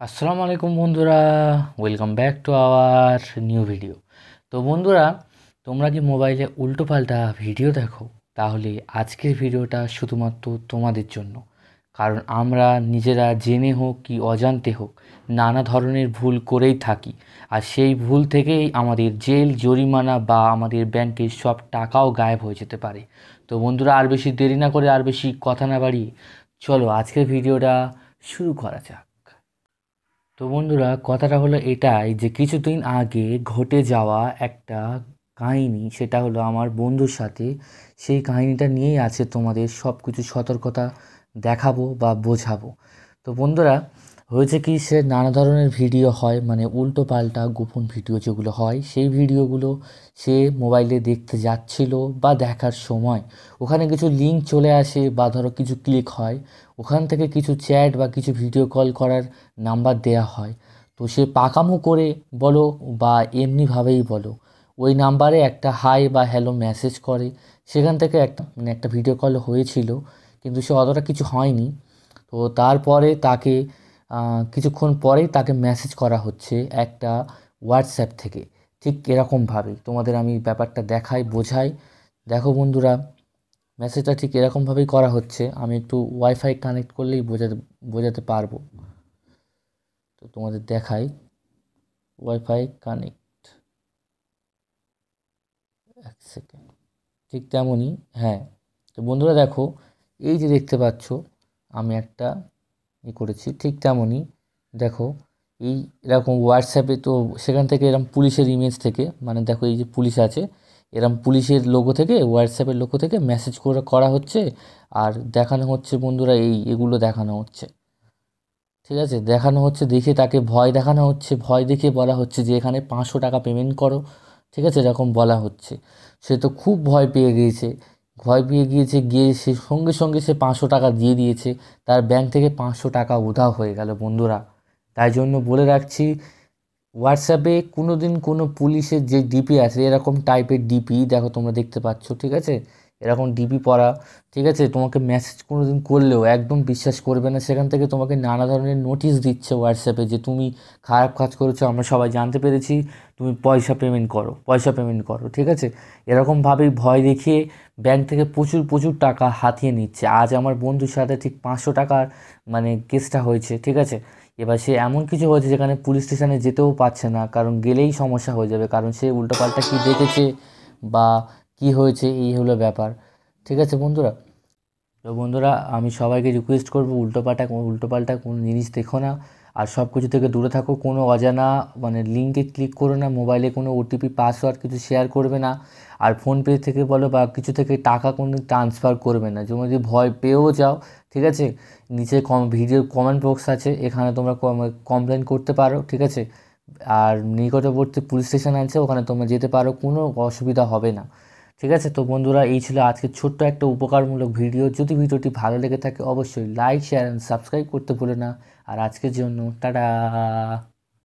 আসসালামু আলাইকুম বন্ধুরা, welcome back to our new video. তো বন্ধুরা, তোমরা কি মোবাইলে উল্টোপাল্টা ভিডিও দেখো? তাহলে আজকের ভিডিওটা শুধুমাত্র তোমাদের জন্য। কারণ আমরা নিজেরা জেনে হোক কি অজান্তে হোক নানা ধরনের ভুল করেই থাকি। আর সেই ভুল থেকেই আমাদের জেল, জরিমানা বা আমাদের ব্যাংকের সব টাকাও গায়েব হয়ে যেতে পারে। তো বন্ধুরা, আর বেশি দেরি না করে আর বেশি কথা না বাড়িয়ে চলো আজকের ভিডিওটা শুরু করা যাক। তো বন্ধুরা, কথাটা হলো এটাই যে কিছুদিন আগে ঘটে যাওয়া একটা কাহিনী, সেটা হলো আমার বন্ধুর সাথে। সেই কাহিনীটা নিয়েই আছে তোমাদের সব কিছু সতর্কতা দেখাবো বা বোঝাবো। তো বন্ধুরা, হয়েছে কি, সে নানা ধরনের ভিডিও হয়, মানে উল্টো পাল্টা গোপন ভিডিও যেগুলো হয়, সেই ভিডিওগুলো সে মোবাইলে দেখতে যাচ্ছিল বা দেখার সময় ওখানে কিছু লিঙ্ক চলে আসে বা ধরো কিছু ক্লিক হয়, ওখান থেকে কিছু চ্যাট বা কিছু ভিডিও কল করার নাম্বার দেয়া হয়। তো সে পাকামো করে বলো বা এমনিভাবেই বলো, ওই নাম্বারে একটা হাই বা হ্যালো মেসেজ করে। সেখান থেকে একটা ভিডিও কল হয়েছিল, কিন্তু সে অতটা কিছু হয়নি। তো তারপরে তাকে কিছুক্ষণ পরেই তাকে মেসেজ করা হচ্ছে একটা হোয়াটসঅ্যাপ থেকে। ঠিক এরকমভাবেই তোমাদের আমি ব্যাপারটা দেখাই, বোঝাই। দেখো বন্ধুরা, মেসেজটা ঠিক এরকমভাবেই করা হচ্ছে। আমি একটু ওয়াইফাই কানেক্ট করলেই বোঝাতে বোঝাতে পারবো। তো তোমাদের দেখাই, ওয়াইফাই কানেক্ট, এক সেকেন্ড। ঠিক তেমনই, হ্যাঁ। তো বন্ধুরা দেখো, এই যে দেখতে পাচ্ছ আমি একটা করেছি, ঠিক তেমনই দেখো এই এরকম হোয়াটসঅ্যাপে। তো সেখান থেকে এরকম পুলিশের ইমেজ থেকে, মানে দেখো এই যে পুলিশ আছে, এরম পুলিশের লোগো থেকে, হোয়াটসঅ্যাপের লোগো থেকে মেসেজ করে করা হচ্ছে। আর দেখানো হচ্ছে বন্ধুরা, এগুলো দেখানো হচ্ছে। ঠিক আছে, দেখানো হচ্ছে, দেখে তাকে ভয় দেখানো হচ্ছে, ভয় দেখিয়ে বলা হচ্ছে যে এখানে 500 টাকা পেমেন্ট করো। ঠিক আছে, এরকম বলা হচ্ছে। সে তো খুব ভয় পেয়ে গিয়েছে, ভয় পেয়ে গিয়েছে, গিয়ে সে সঙ্গে সঙ্গে সে 500 টাকা দিয়ে দিয়েছে। তার ব্যাংক থেকে 500 টাকা উধাও হয়ে গেল বন্ধুরা। তাই জন্য বলে রাখছি, হোয়াটসঅ্যাপে কোনো দিন কোনো পুলিশের যে ডিপি আছে, এরকম টাইপের ডিপি দেখো তোমরা দেখতে পাচ্ছ, ঠিক আছে, এরকম ডিপি পড়া, ঠিক আছে, তোমাকে মেসেজ কোনো দিন করলেও একদম বিশ্বাস করবে না। সেখান থেকে তোমাকে নানা ধরনের নোটিশ দিচ্ছে হোয়াটসঅ্যাপে যে তুমি খারাপ কাজ করেছো, আমরা সবাই জানতে পেরেছি, তুমি পয়সা পেমেন্ট করো, পয়সা পেমেন্ট করো। ঠিক আছে, এরকমভাবেই ভয় দেখিয়ে ব্যাংক থেকে প্রচুর প্রচুর টাকা হাতিয়ে নিচ্ছে। আজ আমার বন্ধুর সাথে ঠিক 500 টাকার মানে কেসটা হয়েছে। ঠিক আছে, এবার সে এমন কিছু হয়েছে যেখানে পুলিশ স্টেশনে যেতেও পারছে না, কারণ গেলেই সমস্যা হয়ে যাবে, কারণ সে উল্টোপাল্টা কী দেখেছে বা কী হয়েছে, এই হলো ব্যাপার। ঠিক আছে বন্ধুরা, তো বন্ধুরা, আমি সবাইকে রিকোয়েস্ট করবো, উল্টোপাল্টা কোনো জিনিস দেখো না। আর সব কিছু থেকে দূরে থাকো। কোনো অজানা মানে লিঙ্কে ক্লিক করো না, মোবাইলে কোনো ওটিপি পাসওয়ার্ড কিছু শেয়ার করবে না। আর ফোনপে থেকে বলো বা কিছু থেকে টাকা কোনো ট্রান্সফার করবে না। তুমি যদি ভয় পেয়েও যাও, ঠিক আছে, নিচে ভিডিওর কমেন্ট বক্স আছে, এখানে তোমরা কমপ্লেন করতে পারো। ঠিক আছে, আর নিকটবর্তী পুলিশ স্টেশন আছে, ওখানে তোমরা যেতে পারো, কোনো অসুবিধা হবে না। ঠিক আছে, তো বন্ধুরা, এই ছিল আজকের ছোট্ট একটা উপকারমূলক ভিডিও। যদি ভিডিওটি ভালো লেগে থাকে অবশ্যই লাইক, শেয়ার অ্যান্ড সাবস্ক্রাইব করতে ভুলো না। আর আজকের জন্য টাটা।